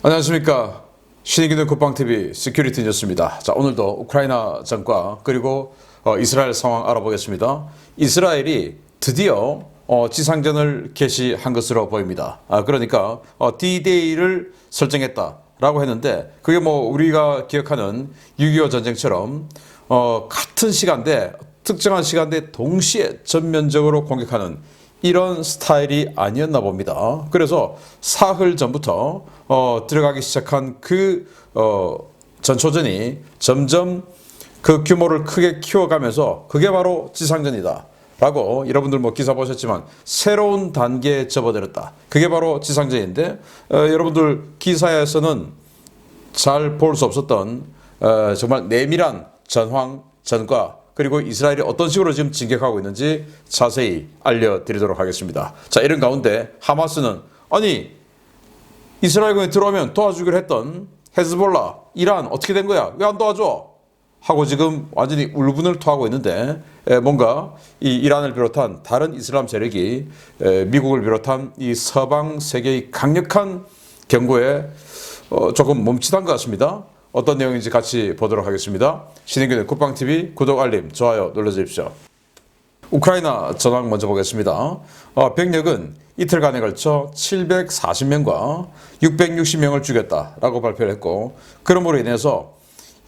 안녕하십니까. 신의균의 국방TV 시큐리티 뉴스입니다. 자, 오늘도 우크라이나 전과 그리고 이스라엘 상황 알아보겠습니다. 이스라엘이 드디어 지상전을 개시한 것으로 보입니다. 그러니까 D-Day를 설정했다라고 했는데 그게 뭐 우리가 기억하는 6.25 전쟁처럼 같은 시간대 특정한 시간대에 동시에 전면적으로 공격하는 이런 스타일이 아니었나 봅니다. 그래서 사흘 전부터 들어가기 시작한 그 전초전이 점점 그 규모를 크게 키워가면서 그게 바로 지상전이다 라고 여러분들 뭐 기사 보셨지만 새로운 단계에 접어들었다. 그게 바로 지상전인데 여러분들 기사에서는 잘 볼 수 없었던 정말 내밀한 전황, 전과 그리고 이스라엘이 어떤 식으로 지금 진격하고 있는지 자세히 알려드리도록 하겠습니다. 자, 이런 가운데 하마스는 아니 이스라엘군이 들어오면 도와주기로 했던 헤즈볼라, 이란 어떻게 된 거야? 왜 안 도와줘? 하고 지금 완전히 울분을 토하고 있는데 뭔가 이 이란을 비롯한 다른 이슬람 세력이 미국을 비롯한 이 서방 세계의 강력한 경고에 조금 멈칫한 것 같습니다. 어떤 내용인지 같이 보도록 하겠습니다. 신의균의 국방TV 구독, 알림, 좋아요 눌러주십시오. 우크라이나 전황 먼저 보겠습니다. 병력은 이틀간에 걸쳐 740명과 660명을 죽였다라고 발표를 했고 그러므로 인해서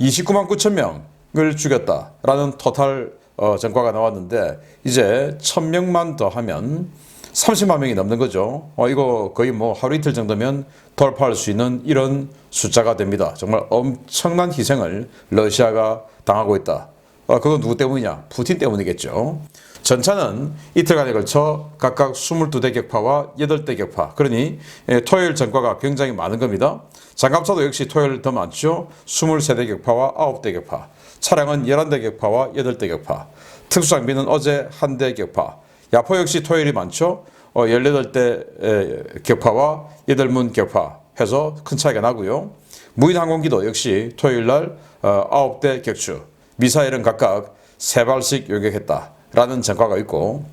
29만 9천 명을 죽였다라는 토탈 전과가 나왔는데 이제 1000명만 더 하면 30만 명이 넘는 거죠. 이거 거의 뭐 하루 이틀 정도면 돌파할 수 있는 이런 숫자가 됩니다. 정말 엄청난 희생을 러시아가 당하고 있다. 그건 누구 때문이냐? 푸틴 때문이겠죠. 전차는 이틀간에 걸쳐 각각 22대 격파와 8대 격파. 그러니 토요일 전과가 굉장히 많은 겁니다. 장갑차도 역시 토요일 더 많죠. 23대 격파와 9대 격파. 차량은 11대 격파와 8대 격파. 특수장비는 어제 1대 격파. 야포 역시 토요일이 많죠. 18대 격파와 8문 격파 해서 큰 차이가 나고요. 무인항공기도 역시 토요일날 9대 격추. 미사일은 각각 3발씩 요격했다라는 전과가 있고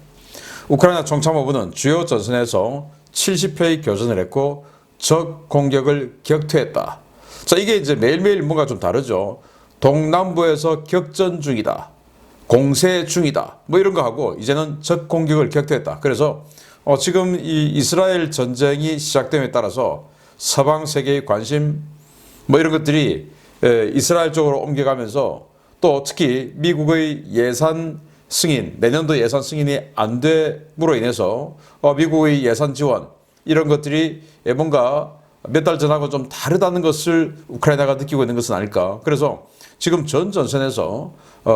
우크라이나 총참모부는 주요 전선에서 70회의 교전을 했고 적 공격을 격퇴했다. 자, 이게 이제 매일매일 뭔가 좀 다르죠. 동남부에서 격전 중이다. 공세 중이다. 뭐 이런 거 하고 이제는 적 공격을 격퇴했다. 그래서 지금 이 이스라엘 전쟁이 시작됨에 따라서 서방 세계의 관심 뭐 이런 것들이 이스라엘 쪽으로 옮겨가면서 또 특히 미국의 예산 승인, 내년도 예산 승인이 안 됨으로 인해서 미국의 예산 지원 이런 것들이 뭔가 몇 달 전하고 좀 다르다는 것을 우크라이나가 느끼고 있는 것은 아닐까. 그래서 지금 전 전선에서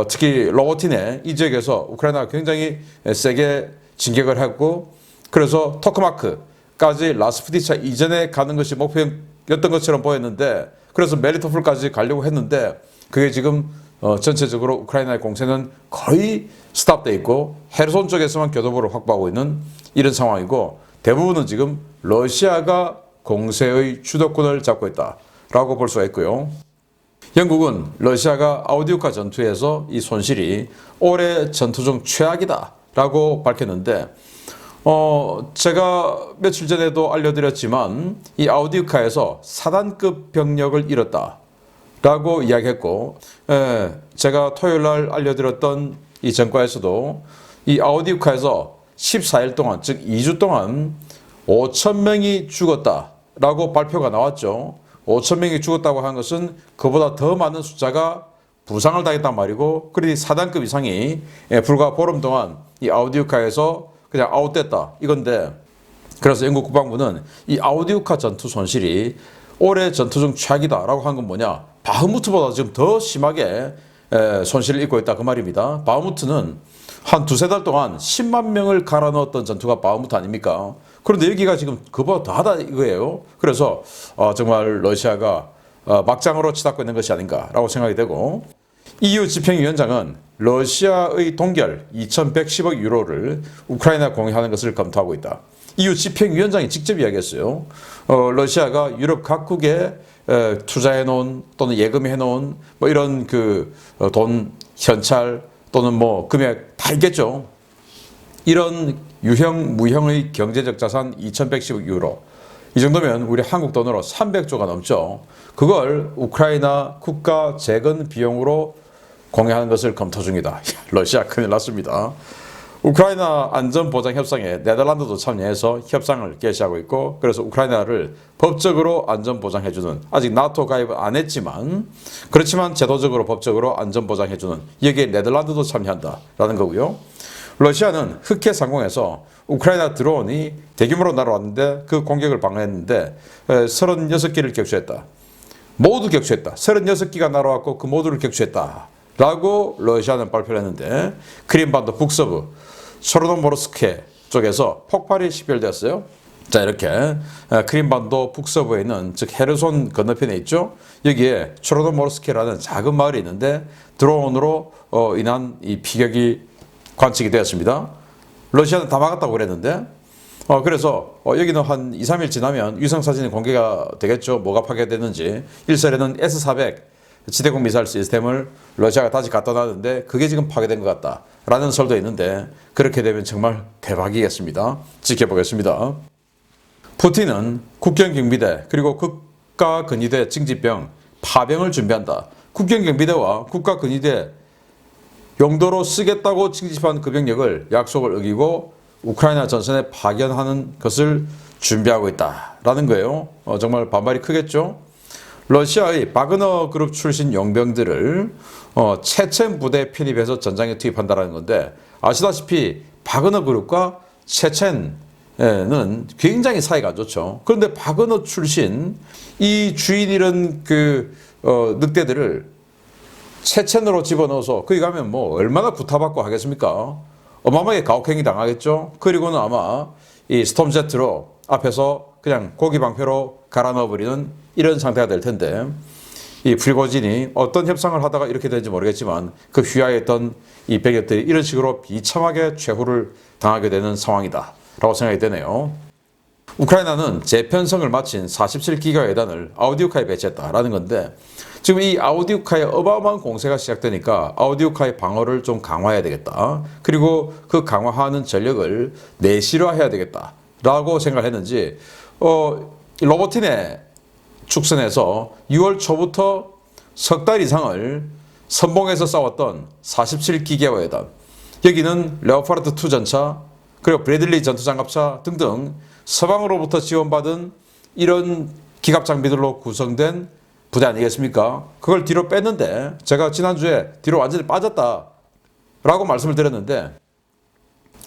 특히 로보틴의 이 지역에서 우크라이나가 굉장히 세게 진격을 했고 그래서 토크마크까지 라스푸티차 이전에 가는 것이 목표였던 것처럼 보였는데 그래서 멜리토폴까지 가려고 했는데 그게 지금 전체적으로 우크라이나의 공세는 거의 스탑돼 있고 헤르손 쪽에서만 교도보를 확보하고 있는 이런 상황이고 대부분은 지금 러시아가 공세의 주도권을 잡고 있다라고 볼 수가 있고요. 영국은 러시아가 아우디우카 전투에서 이 손실이 올해 전투 중 최악이다라고 밝혔는데 제가 며칠 전에도 알려드렸지만 이 아우디우카에서 사단급 병력을 잃었다라고 이야기했고 제가 토요일날 알려드렸던 이 전과에서도 이 아우디우카에서 14일 동안 즉 2주 동안 5,000명이 죽었다라고 발표가 나왔죠. 5,000명이 죽었다고 한 것은 그보다 더 많은 숫자가 부상을 당했단 말이고 그러니 사단급 이상이 불과 보름 동안 이 아우디우카에서 그냥 아웃됐다 이건데 그래서 영국 국방부는 이 아우디우카 전투 손실이 올해 전투 중 최악이다라고 한 건 뭐냐? 바흐무트보다 지금 더 심하게 손실을 입고 있다 그 말입니다. 바흐무트는 한 두세 달 동안 10만 명을 갈아 넣었던 전투가 바흐무트 아닙니까? 그런데 여기가 지금 그보다 더하다 이거예요. 그래서 정말 러시아가 막장으로 치닫고 있는 것이 아닌가라고 생각이 되고 EU 집행위원장은 러시아의 동결 2,110억 유로를 우크라이나 공유하는 것을 검토하고 있다. EU 집행위원장이 직접 이야기했어요. 러시아가 유럽 각국에 투자해놓은 또는 예금해놓은 뭐 이런 그 돈, 현찰 또는 뭐 금액 다 있겠죠. 이런 유형, 무형의 경제적 자산 2,110억 유로. 이 정도면 우리 한국 돈으로 300조가 넘죠. 그걸 우크라이나 국가 재건 비용으로 공유하는 것을 검토 중이다. 러시아 큰일 났습니다. 우크라이나 안전보장협상에 네덜란드도 참여해서 협상을 개시하고 있고, 그래서 우크라이나를 법적으로 안전보장해주는, 아직 나토 가입은 안 했지만 그렇지만 제도적으로 법적으로 안전보장해주는, 여기에 네덜란드도 참여한다라는 거고요. 러시아는 흑해 상공에서 우크라이나 드론이 대규모로 날아왔는데 그 공격을 방어했는데 36기를 격추했다. 모두 격추했다. 36기가 날아왔고 그 모두를 격추했다 라고 러시아는 발표를 했는데, 크림반도 북서부 소르노모르스크 쪽에서 폭발이 식별되었어요. 자, 이렇게 크림반도 북서부에 있는, 즉 헤르손 건너편에 있죠. 여기에 소르노모르스크라는 작은 마을이 있는데 드론으로 인한 이 피격이 관측이 되었습니다. 러시아는 다 막았다고 그랬는데, 그래서 여기는 한 2, 3일 지나면 위성사진이 공개가 되겠죠. 뭐가 파괴됐는지. 일설에는 S-400 지대공 미사일 시스템을 러시아가 다시 갖다 놨는데 그게 지금 파괴된 것 같다라는 설도 있는데, 그렇게 되면 정말 대박이겠습니다. 지켜보겠습니다. 푸틴은 국경경비대 그리고 국가근위대 징집병 파병을 준비한다. 국경경비대와 국가근위대 용도로 쓰겠다고 징집한 그 병력을 약속을 어기고 우크라이나 전선에 파견하는 것을 준비하고 있다라는 거예요. 정말 반발이 크겠죠. 러시아의 바그너 그룹 출신 용병들을 체첸 부대에 편입해서 전장에 투입한다는 건데, 아시다시피 바그너 그룹과 체첸은 굉장히 사이가 안 좋죠. 그런데 바그너 출신 이 주인 잃은 그 늑대들을 체첸으로 집어넣어서 거기 가면 뭐 얼마나 구타받고 하겠습니까? 어마어마하게 가혹행위 당하겠죠. 그리고는 아마 이 스톰제트로 앞에서 그냥 고기 방패로 갈아 넣어버리는 이런 상태가 될 텐데, 이 프리고진이 어떤 협상을 하다가 이렇게 되는지 모르겠지만 그 휘하에 있던 이 백역들이 이런 식으로 비참하게 최후를 당하게 되는 상황이다 라고 생각이 되네요. 우크라이나는 재편성을 마친 47기가 예단을 아우디우카에 배치했다라는 건데, 지금 이 아우디우카에 어마어마한 공세가 시작되니까 아우디우카의 방어를 좀 강화해야 되겠다. 그리고 그 강화하는 전력을 내실화해야 되겠다 라고 생각했는지, 로보틴에 축선해서 6월 초부터 석 달 이상을 선봉에서 싸웠던 47기계화 예단, 여기는 레오파르트 2 전차 그리고 브래들리 전투장갑차 등등 서방으로부터 지원받은 이런 기갑 장비들로 구성된 부대 아니겠습니까? 그걸 뒤로 뺐는데, 제가 지난주에 뒤로 완전히 빠졌다라고 말씀을 드렸는데,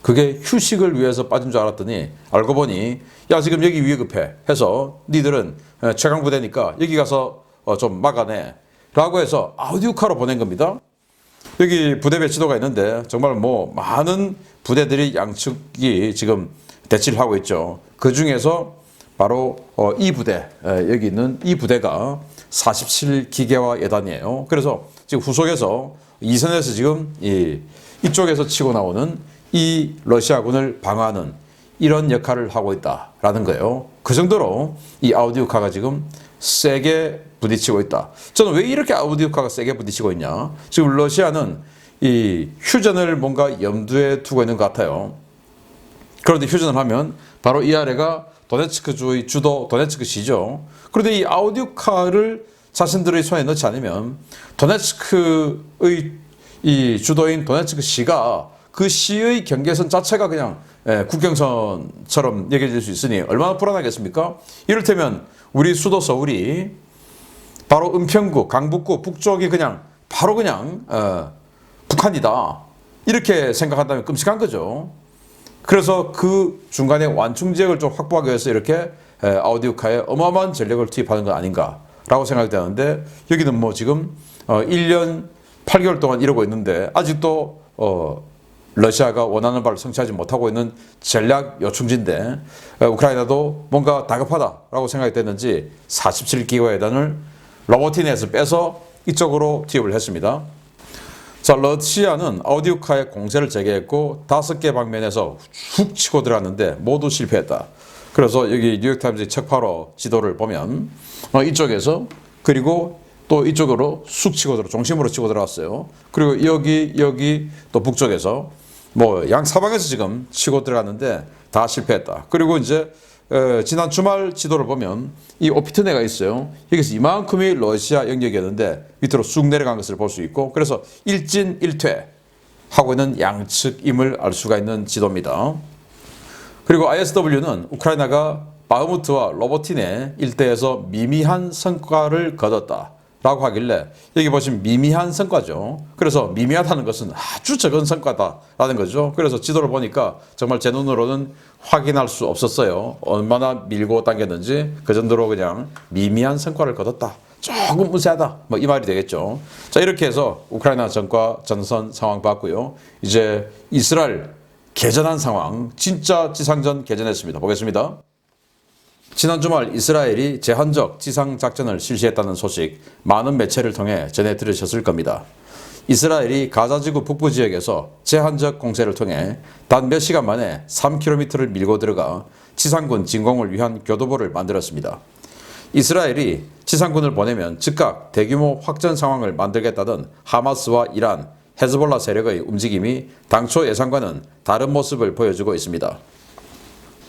그게 휴식을 위해서 빠진 줄 알았더니 알고 보니, 야 지금 여기 위급해 해서 니들은 최강 부대니까 여기 가서 좀 막아내 라고 해서 아우디우카로 보낸 겁니다. 여기 부대 배치도가 있는데 정말 뭐 많은 부대들이 양측이 지금 대치를 하고 있죠. 그 중에서 바로 이 부대, 여기 있는 이 부대가 47기계화 예단이에요. 그래서 지금 후속에서 이선에서 지금 이쪽에서 치고 나오는 이 러시아군을 방어하는 이런 역할을 하고 있다라는 거예요. 그 정도로 이 아우디우카가 지금 세게 부딪히고 있다. 저는 왜 이렇게 아우디우카가 세게 부딪히고 있냐? 지금 러시아는 이 휴전을 뭔가 염두에 두고 있는 것 같아요. 그런데 휴전을 하면 바로 이 아래가 도네츠크주의 주도 도네츠크시죠. 그런데 이 아우디우카를 자신들의 손에 넣지 않으면 도네츠크의 이 주도인 도네츠크시가 그 시의 경계선 자체가 그냥 국경선처럼 여겨질 수 있으니 얼마나 불안하겠습니까? 이를테면 우리 수도 서울이 바로 은평구, 강북구, 북쪽이 그냥 바로 그냥 북한이다 이렇게 생각한다면 끔찍한 거죠. 그래서 그 중간에 완충 지역을 좀 확보하기 위해서 이렇게 아우디우카에 어마어마한 전력을 투입하는 건 아닌가라고 생각이 되는데, 여기는 뭐 지금 1년 8개월 동안 이러고 있는데 아직도 러시아가 원하는 바를 성취하지 못하고 있는 전략 요충지인데, 우크라이나도 뭔가 다급하다라고 생각이 됐는지 47기가 예단을 로보틴에서 빼서 이쪽으로 투입을 했습니다. 자, 러시아는 아우디우카의 공세를 재개했고 5개 방면에서 훅 치고 들어갔는데 모두 실패했다. 그래서 여기 뉴욕타임즈 책파로 지도를 보면 이쪽에서, 그리고 또 이쪽으로 쑥 치고 들어 중심으로 치고 들어갔어요. 그리고 여기 또 북쪽에서 뭐 양 사방에서 지금 치고 들어갔는데 다 실패했다. 그리고 이제 지난 주말 지도를 보면 이 오피트네가 있어요. 여기서 이만큼이 러시아 영역이었는데 밑으로 쑥 내려간 것을 볼 수 있고, 그래서 일진일퇴 하고 있는 양측임을 알 수가 있는 지도입니다. 그리고 ISW는 우크라이나가 바흐무트와 로보티네 일대에서 미미한 성과를 거뒀다 라고 하길래, 여기 보시면 미미한 성과죠. 그래서 미미하다는 것은 아주 적은 성과다라는 거죠. 그래서 지도를 보니까 정말 제 눈으로는 확인할 수 없었어요. 얼마나 밀고 당겼는지. 그 정도로 그냥 미미한 성과를 거뒀다, 조금 우세하다, 뭐 이 말이 되겠죠. 자, 이렇게 해서 우크라이나 전과 전선 상황 봤고요. 이제 이스라엘 개전한 상황, 진짜 지상전 개전했습니다. 보겠습니다. 지난 주말 이스라엘이 제한적 지상작전을 실시했다는 소식, 많은 매체를 통해 전해 들으셨을 겁니다. 이스라엘이 가자지구 북부 지역에서 제한적 공세를 통해 단 몇 시간 만에 3km를 밀고 들어가 지상군 진공을 위한 교도보를 만들었습니다. 이스라엘이 지상군을 보내면 즉각 대규모 확전 상황을 만들겠다던 하마스와 이란, 헤즈볼라 세력의 움직임이 당초 예상과는 다른 모습을 보여주고 있습니다.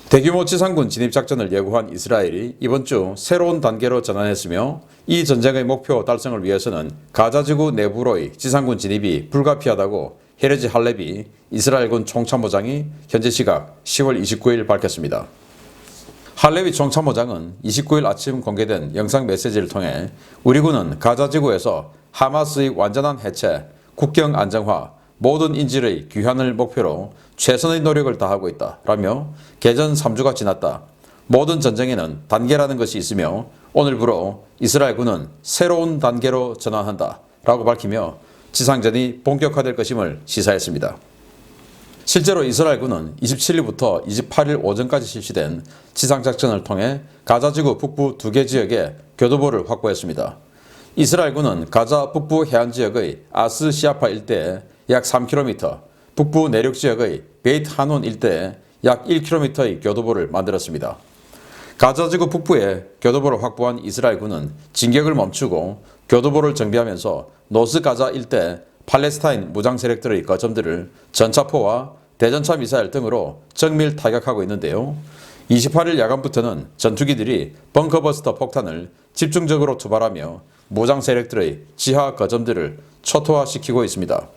대규모 지상군 진입작전을 예고한 이스라엘이 이번 주 새로운 단계로 전환했으며, 이 전쟁의 목표 달성을 위해서는 가자지구 내부로의 지상군 진입이 불가피하다고 헤레지 할레비 이스라엘군 총참모장이 현재 시각 10월 29일 밝혔습니다. 할레비 총참모장은 29일 아침 공개된 영상 메시지를 통해 우리 군은 가자지구에서 하마스의 완전한 해체, 국경 안정화, 모든 인질의 귀환을 목표로 최선의 노력을 다하고 있다 라며, 개전 3주가 지났다. 모든 전쟁에는 단계라는 것이 있으며 오늘부로 이스라엘군은 새로운 단계로 전환한다 라고 밝히며 지상전이 본격화될 것임을 시사했습니다. 실제로 이스라엘군은 27일부터 28일 오전까지 실시된 지상작전을 통해 가자지구 북부 2개 지역에 교도보를 확보했습니다. 이스라엘군은 가자 북부 해안지역의 아스 시아파 일대에 약 3km, 북부 내륙 지역의 베이트 하논 일대에 약 1km의 교도보를 만들었습니다. 가자지구 북부에 교도보를 확보한 이스라엘군은 진격을 멈추고 교도보를 정비하면서 노스 가자 일대 팔레스타인 무장 세력들의 거점들을 전차포와 대전차 미사일 등으로 정밀 타격하고 있는데요. 28일 야간부터는 전투기들이 벙커버스터 폭탄을 집중적으로 투발하며 무장 세력들의 지하 거점들을 초토화시키고 있습니다.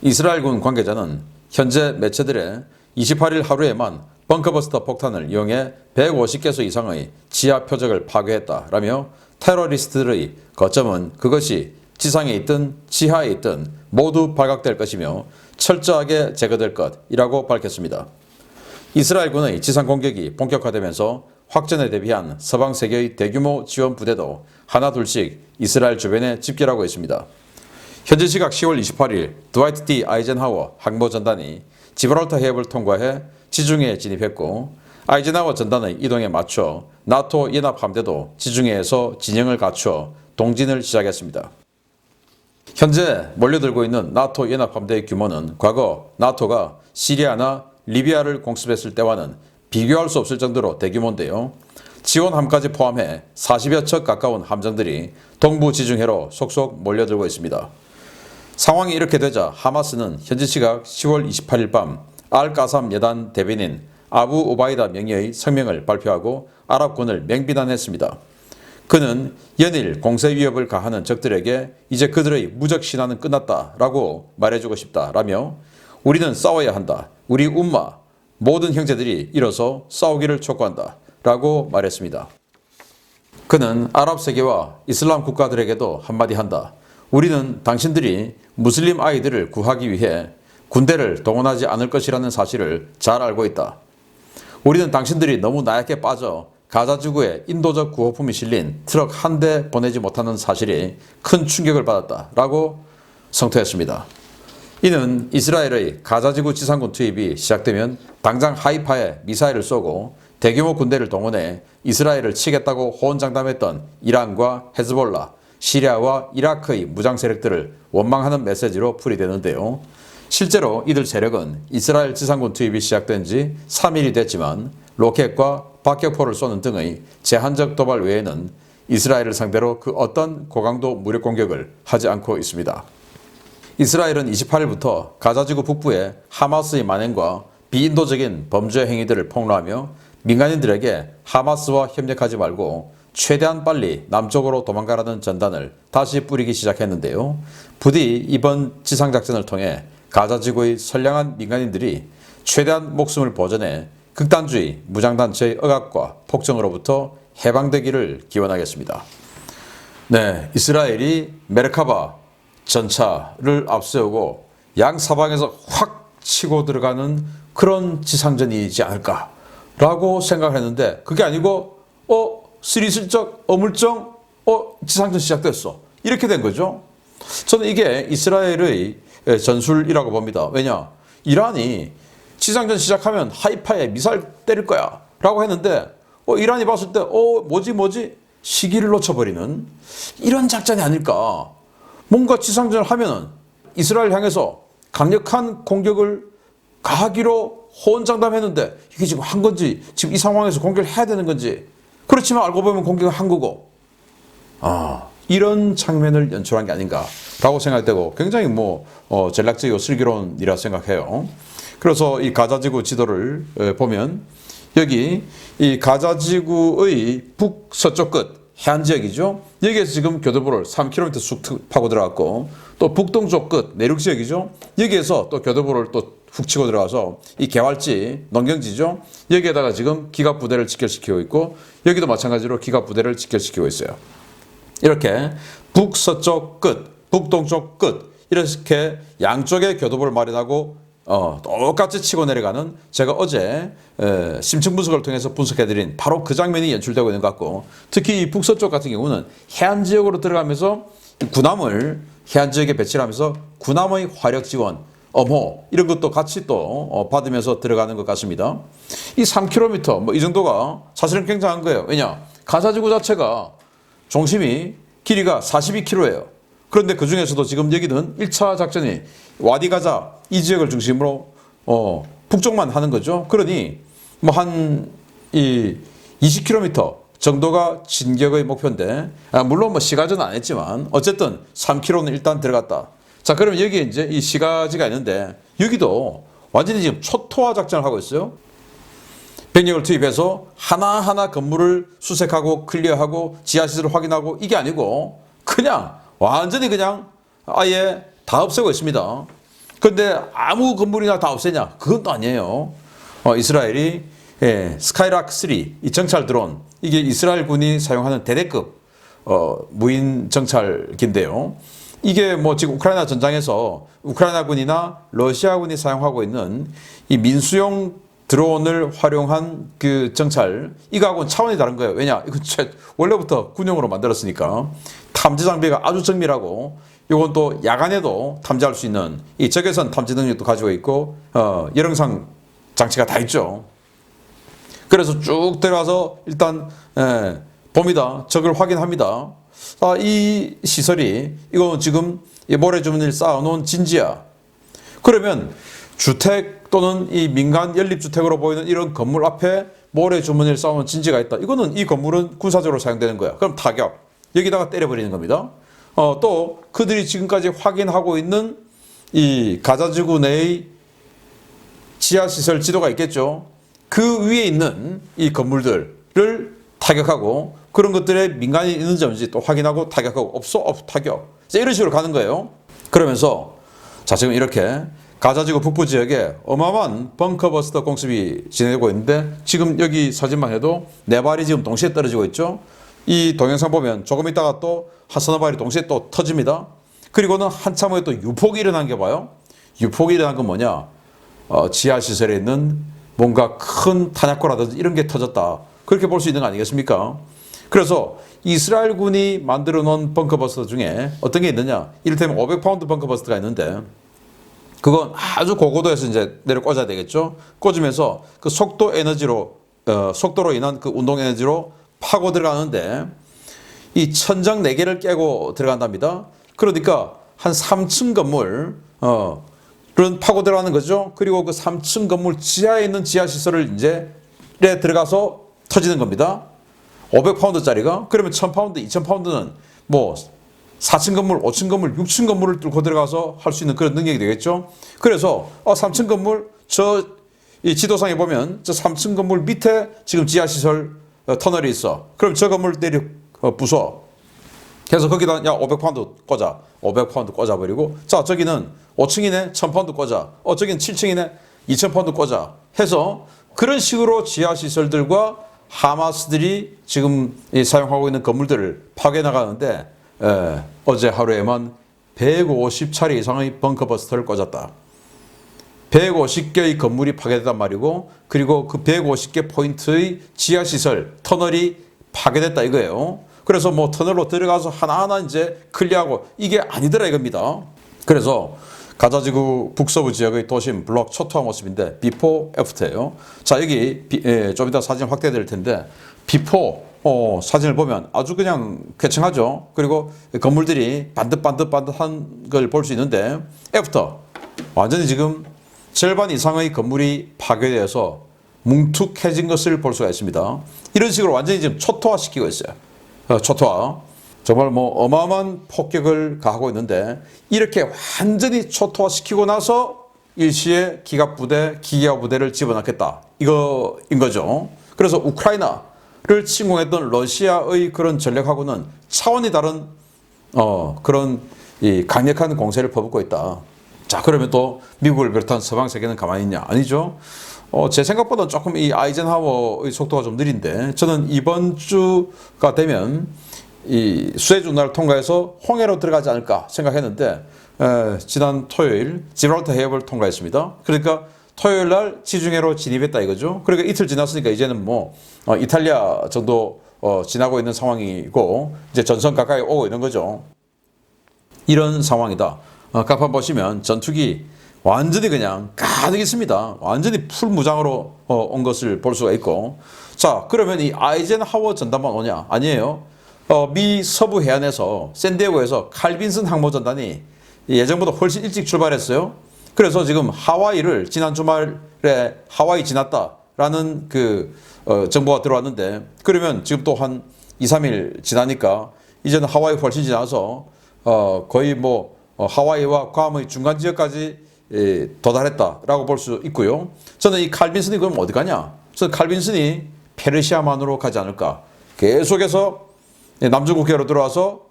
이스라엘군 관계자는 현재 매체들의 28일 하루에만 벙커버스터 폭탄을 이용해 150개소 이상의 지하 표적을 파괴했다라며, 테러리스트들의 거점은 그것이 지상에 있든 지하에 있든 모두 발각될 것이며 철저하게 제거될 것이라고 밝혔습니다. 이스라엘군의 지상 공격이 본격화되면서 확전에 대비한 서방 세계의 대규모 지원 부대도 하나둘씩 이스라엘 주변에 집결하고 있습니다. 현재 시각 10월 28일 드와이트 D 아이젠하워 항모전단이 지브랄터 해협을 통과해 지중해에 진입했고, 아이젠하워 전단의 이동에 맞춰 나토 연합 함대도 지중해에서 진영을 갖추어 동진을 시작했습니다. 현재 몰려들고 있는 나토 연합 함대의 규모는 과거 나토가 시리아나 리비아를 공습했을 때와는 비교할 수 없을 정도로 대규모인데요. 지원함까지 포함해 40여 척 가까운 함정들이 동부 지중해로 속속 몰려들고 있습니다. 상황이 이렇게 되자 하마스는 현지 시각 10월 28일 밤 알까삼 여단 대변인 아부 오바이다 명의의 성명을 발표하고 아랍군을 맹비난했습니다. 그는 연일 공세 위협을 가하는 적들에게 이제 그들의 무적 신화는 끝났다라고 말해주고 싶다라며, 우리는 싸워야 한다. 우리 움마 모든 형제들이 일어서 싸우기를 촉구한다 라고 말했습니다. 그는 아랍 세계와 이슬람 국가들에게도 한마디 한다. 우리는 당신들이 무슬림 아이들을 구하기 위해 군대를 동원하지 않을 것이라는 사실을 잘 알고 있다. 우리는 당신들이 너무 나약해 빠져 가자지구에 인도적 구호품이 실린 트럭 한 대 보내지 못하는 사실이 큰 충격을 받았다 라고 성토했습니다. 이는 이스라엘의 가자지구 지상군 투입이 시작되면 당장 하이파에 미사일을 쏘고 대규모 군대를 동원해 이스라엘을 치겠다고 호언장담했던 이란과 헤즈볼라, 시리아와 이라크의 무장 세력들을 원망하는 메시지로 풀이되는데요. 실제로 이들 세력은 이스라엘 지상군 투입이 시작된 지 3일이 됐지만 로켓과 박격포를 쏘는 등의 제한적 도발 외에는 이스라엘을 상대로 그 어떤 고강도 무력 공격을 하지 않고 있습니다. 이스라엘은 28일부터 가자지구 북부에 하마스의 만행과 비인도적인 범죄 행위들을 폭로하며 민간인들에게 하마스와 협력하지 말고 최대한 빨리 남쪽으로 도망가라는 전단을 다시 뿌리기 시작했는데요. 부디 이번 지상작전을 통해 가자지구의 선량한 민간인들이 최대한 목숨을 보전해 극단주의 무장단체의 억압과 폭정으로부터 해방되기를 기원하겠습니다. 네, 이스라엘이 메르카바 전차를 앞세우고 양사방에서 확 치고 들어가는 그런 지상전이지 않을까라고 생각했는데 그게 아니고 스리슬쩍 어물쩡 지상전 시작됐어. 이렇게 된 거죠. 저는 이게 이스라엘의 전술이라고 봅니다. 왜냐? 이란이 지상전 시작하면 하이파에 미사일 때릴 거야 라고 했는데 이란이 봤을 때 뭐지 시기를 놓쳐버리는 이런 작전이 아닐까. 뭔가 지상전을 하면은 이스라엘 향해서 강력한 공격을 가하기로 호언장담했는데 이게 지금 한 건지 지금 이 상황에서 공격을 해야 되는 건지 그렇지만 알고 보면 공격을 한 거고 이런 장면을 연출한 게 아닌가라고 생각되고 굉장히 전략적이고 슬기로운이라 생각해요. 그래서 이 가자지구 지도를 보면 여기 이 가자지구의 북서쪽 끝 해안지역이죠. 여기에서 지금 교도보를 3km 쑥 파고 들어갔고 또 북동쪽 끝 내륙지역이죠. 여기에서 또 교도보를 또 훅 치고 들어가서 이 개활지 농경지죠. 여기에다가 지금 기갑부대를 직결시키고 있고 여기도 마찬가지로 기갑부대를 직결시키고 있어요. 이렇게 북서쪽 끝, 북동쪽 끝 이렇게 양쪽에 교도보를 마련하고 똑같이 치고 내려가는 제가 어제 심층 분석을 통해서 분석해드린 바로 그 장면이 연출되고 있는 것 같고 특히 이 북서쪽 같은 경우는 해안지역으로 들어가면서 군함을 해안지역에 배치를 하면서 군함의 화력 지원 어모 이런 것도 같이 또 받으면서 들어가는 것 같습니다. 이 3km 이 정도가 사실은 굉장한 거예요. 왜냐? 가자지구 자체가 중심이 길이가 42km예요. 그런데 그 중에서도 지금 여기는 1차 작전이 와디가자 이 지역을 중심으로 북쪽만 하는 거죠. 그러니 한 20km 정도가 진격의 목표인데 물론 시가전은 안 했지만 어쨌든 3km는 일단 들어갔다. 자, 그러면 여기에 이제 이 시가지가 있는데 여기도 완전히 지금 초토화 작전을 하고 있어요. 병력을 투입해서 하나하나 건물을 수색하고 클리어하고 지하시설을 확인하고 이게 아니고 그냥 완전히 그냥 아예 다 없애고 있습니다. 그런데 아무 건물이나 다 없애냐? 그건 또 아니에요. 이스라엘이 스카이락 3 이 정찰 드론 이게 이스라엘 군이 사용하는 대대급 무인 정찰기인데요. 이게 지금 우크라이나 전장에서 우크라이나 군이나 러시아 군이 사용하고 있는 이 민수용 드론을 활용한 그 정찰 이거하고는 차원이 다른 거예요. 왜냐? 이거 원래부터 군용으로 만들었으니까 탐지 장비가 아주 정밀하고 이건 또 야간에도 탐지할 수 있는 이 적외선 탐지 능력도 가지고 있고 열영상 장치가 다 있죠. 그래서 쭉 들어가서 일단 봅니다. 적을 확인합니다. 이 시설이 이건 지금 모래주머니를 쌓아놓은 진지야. 그러면 주택 또는 이 민간 연립주택으로 보이는 이런 건물 앞에 모래주머니를 쌓아놓은 진지가 있다. 이거는 이 건물은 군사적으로 사용되는 거야. 그럼 타격. 여기다가 때려버리는 겁니다. 또 그들이 지금까지 확인하고 있는 이 가자지구 내의 지하시설 지도가 있겠죠. 그 위에 있는 이 건물들을 타격하고 그런 것들에 민간이 있는지 없는지 또 확인하고 타격하고 없어 타격. 이런 식으로 가는 거예요. 그러면서 자 지금 이렇게 가자지구 북부 지역에 어마어마한 벙커버스터 공습이 진행되고 있는데 지금 여기 사진만 해도 4발이 지금 동시에 떨어지고 있죠. 이 동영상 보면 조금 있다가 또 한 서너 발이 동시에 또 터집니다. 그리고는 한참 후에 또 유폭이 일어난 게 봐요. 유폭이 일어난 건 뭐냐? 지하시설에 있는 뭔가 큰 탄약고라든지 이런 게 터졌다. 그렇게 볼 수 있는 거 아니겠습니까? 그래서 이스라엘 군이 만들어 놓은 벙커버스터 중에 어떤 게 있느냐? 이를테면 500파운드 벙커버스터가 있는데 그건 아주 고고도에서 이제 내려 꽂아야 되겠죠? 꽂으면서 그 속도로 인한 그 운동 에너지로 파고 들어가는데 이 천장 4개를 깨고 들어간답니다. 그러니까 한 3층 건물 그런 파고 들어가는 거죠. 그리고 그 3층 건물 지하에 있는 지하시설을 이제 들어가서 터지는 겁니다. 500파운드짜리가 그러면 1000파운드, 2000파운드는 4층 건물, 5층 건물, 6층 건물을 뚫고 들어가서 할 수 있는 그런 능력이 되겠죠. 그래서 3층 건물 저 이 지도상에 보면 저 3층 건물 밑에 지금 지하시설 터널이 있어. 그럼 저 건물 내리 부숴. 그래서 거기다 야 500파운드 꽂아. 500파운드 꽂아버리고 자 저기는 5층이네 1000파운드 꽂아. 저기는 7층이네 2000파운드 꽂아. 해서 그런 식으로 지하시설들과 하마스들이 지금 사용하고 있는 건물들을 파괴 나가는데 어제 하루에만 150차례 이상의 벙커버스터를 꽂았다. 150개의 건물이 파괴됐단 말이고 그리고 그 150개 포인트의 지하시설 터널이 파괴됐다 이거예요. 그래서 뭐 터널로 들어가서 하나하나 이제 클리어하고 이게 아니더라 이겁니다. 그래서 가자지구 북서부 지역의 도심 블록 초토화 모습인데 비포 애프터예요. 자 여기 좀 이따 사진 확대될 텐데 비포 사진을 보면 아주 그냥 쾌청하죠. 그리고 건물들이 반듯반듯한 걸 볼 수 있는데 애프터 완전히 지금 절반 이상의 건물이 파괴되어서 뭉툭해진 것을 볼 수가 있습니다. 이런 식으로 완전히 지금 초토화시키고 있어요. 초토화. 정말 뭐 어마어마한 폭격을 가하고 있는데 이렇게 완전히 초토화시키고 나서 일시에 기갑부대, 기계화부대를 집어넣겠다. 이거인 거죠. 그래서 우크라이나를 침공했던 러시아의 그런 전략하고는 차원이 다른 그런 이 강력한 공세를 퍼붓고 있다. 자 그러면 또 미국을 비롯한 서방 세계는 가만히 있냐? 아니죠. 제 생각보다 조금 이 아이젠하워의 속도가 좀 느린데 저는 이번 주가 되면 이 수에즈 운하를 통과해서 홍해로 들어가지 않을까 생각했는데 지난 토요일 지브랄터 해협을 통과했습니다. 그러니까 토요일 날 지중해로 진입했다 이거죠. 그러니까 이틀 지났으니까 이제는 뭐 이탈리아 정도 지나고 있는 상황이고 이제 전선 가까이 오고 있는 거죠. 이런 상황이다. 간판 보시면 전투기 완전히 그냥 가득 있습니다. 완전히 풀무장으로 온 것을 볼 수가 있고 자 그러면 이 아이젠하워 전단만 오냐? 아니에요. 미 서부 해안에서 샌디에고에서 칼빈슨 항모전단이 예정보다 훨씬 일찍 출발했어요. 그래서 지금 하와이를 지난 주말에 하와이 지났다라는 그 정보가 들어왔는데 그러면 지금 또 한 2, 3일 지나니까 이제는 하와이 훨씬 지나서 거의 뭐 하와이와 괌의 중간 지역까지 도달했다라고 볼 수 있고요. 저는 이 칼빈슨이 그럼 어디 가냐? 저는 칼빈슨이 페르시아만으로 가지 않을까. 계속해서 남중국해로 들어와서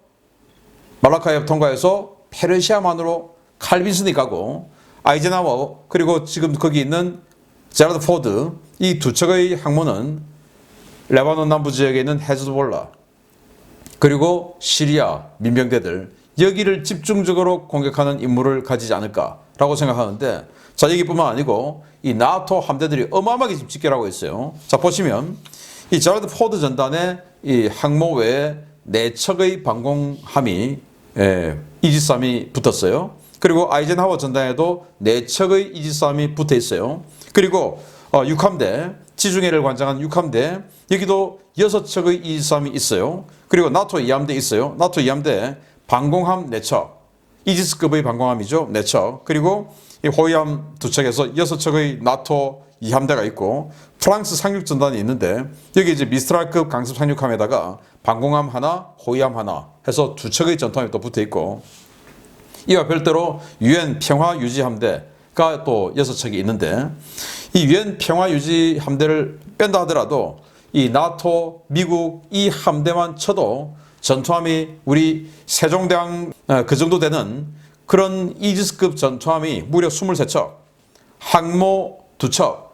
말라카협 통과해서 페르시아만으로 칼빈슨이 가고 아이젠하워 그리고 지금 거기 있는 제라드 포드 이 두 척의 항모는 레바논 남부 지역에 있는 헤즈볼라 그리고 시리아 민병대들 여기를 집중적으로 공격하는 임무를 가지지 않을까라고 생각하는데 자 여기뿐만 아니고 이 나토 함대들이 어마어마하게 지금 집결하고 있어요. 자 보시면 이 제라드 포드 전단에 이 항모 외에 4척의 방공함이 이지스함이 붙었어요. 그리고 아이젠하워 전단에도 4척의 이지스함이 붙어 있어요. 그리고 6함대 지중해를 관장한 6함대 여기도 6척의 이지스함이 있어요. 그리고 나토 2함대 있어요. 나토 2함대 방공함 4척 이지스급의 방공함이죠. 4척 그리고 이 호위함 2척에서 6척의 나토 2함대가 있고 프랑스 상륙전단이 있는데 여기 이제 미스트랄급 강습 상륙함에다가 방공함 하나, 호위함 하나 해서 2척의 전투함이 또 붙어 있고 이와 별도로 유엔 평화유지함대가 또 6척이 있는데 이 유엔 평화유지함대를 뺀다 하더라도 이 나토, 미국 이 함대만 쳐도 전투함이 우리 세종대왕 그 정도 되는 그런 이지스급 전투함이 무려 23척, 항모 2척,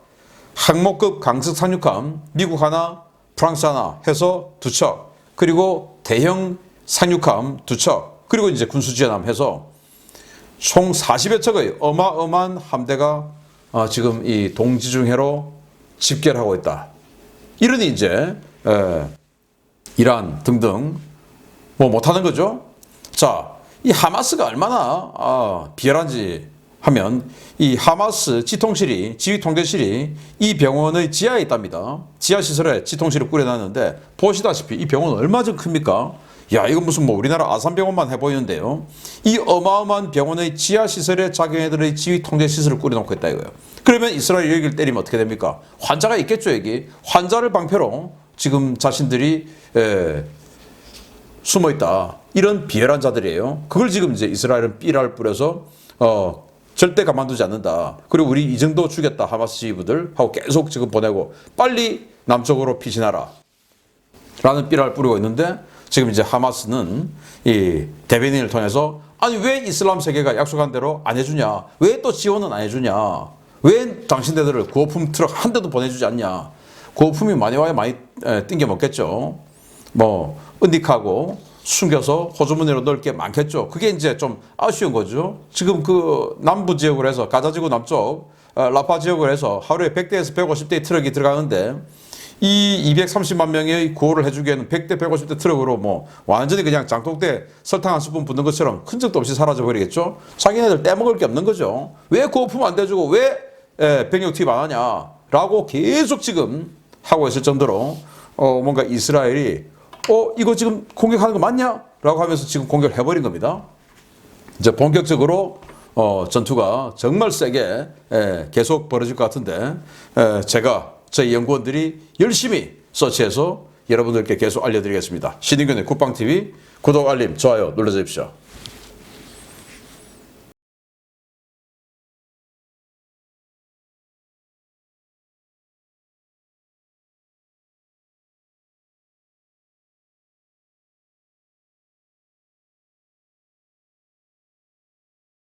항모급 강습 상륙함 미국 하나, 프랑스 하나 해서 2척, 그리고 대형 상륙함 2척, 그리고 이제 군수지연함 해서 총 40여 척의 어마어마한 함대가 지금 이 동지중해로 집결하고 있다. 이러니 이제 이란 등등 뭐 못하는 거죠. 자, 이 하마스가 얼마나 비열한지 하면 이 하마스 지통실이 지휘통제실이 이 병원의 지하에 있답니다. 지하시설에 지통실을 꾸려놨는데 보시다시피 이 병원 얼마 전 큽니까? 야 이건 무슨 뭐 우리나라 아산병원만 해보이는데요. 이 어마어마한 병원의 지하시설에 자기네들의 지휘통제시설을 꾸려놓고 있다 이거예요. 그러면 이스라엘 여기를 때리면 어떻게 됩니까? 환자가 있겠죠 여기. 환자를 방패로 지금 자신들이 숨어있다. 이런 비열한 자들이에요. 그걸 지금 이제 이스라엘은 삐라를 뿌려서 절대 가만두지 않는다. 그리고 우리 이 정도 죽였다 하마스 지휘부들 하고 계속 지금 보내고 빨리 남쪽으로 피신하라 라는 삐라를 뿌리고 있는데 지금 이제 하마스는 이 대변인을 통해서 아니 왜 이슬람 세계가 약속한 대로 안 해주냐? 왜 또 지원은 안 해주냐? 왜 당신네들을 구호품 트럭 한 대도 보내주지 않냐? 구호품이 많이 와야 많이 띵겨 먹겠죠. 뭐 은닉하고 숨겨서 호주머니로 넣을 게 많겠죠. 그게 이제 좀 아쉬운 거죠. 지금 그 남부 지역으로 해서 가자지구 남쪽 라파 지역으로 해서 하루에 100대에서 150대의 트럭이 들어가는데 이 230만 명의 구호를 해주기에는 100대 150대 트럭으로 뭐 완전히 그냥 장독대 설탕 한 스푼 붓는 것처럼 흔적도 없이 사라져 버리겠죠. 자기네들 떼먹을 게 없는 거죠. 왜 구호품 안 대주고 왜 병력 투입 안 하냐라고 계속 지금 하고 있을 정도로 뭔가 이스라엘이 이거 지금 공격하는 거 맞냐? 라고 하면서 지금 공격을 해버린 겁니다. 이제 본격적으로 전투가 정말 세게 계속 벌어질 것 같은데 제가 저희 연구원들이 열심히 서치해서 여러분들께 계속 알려드리겠습니다. 신인균의 국방TV 구독, 알림, 좋아요 눌러주십시오.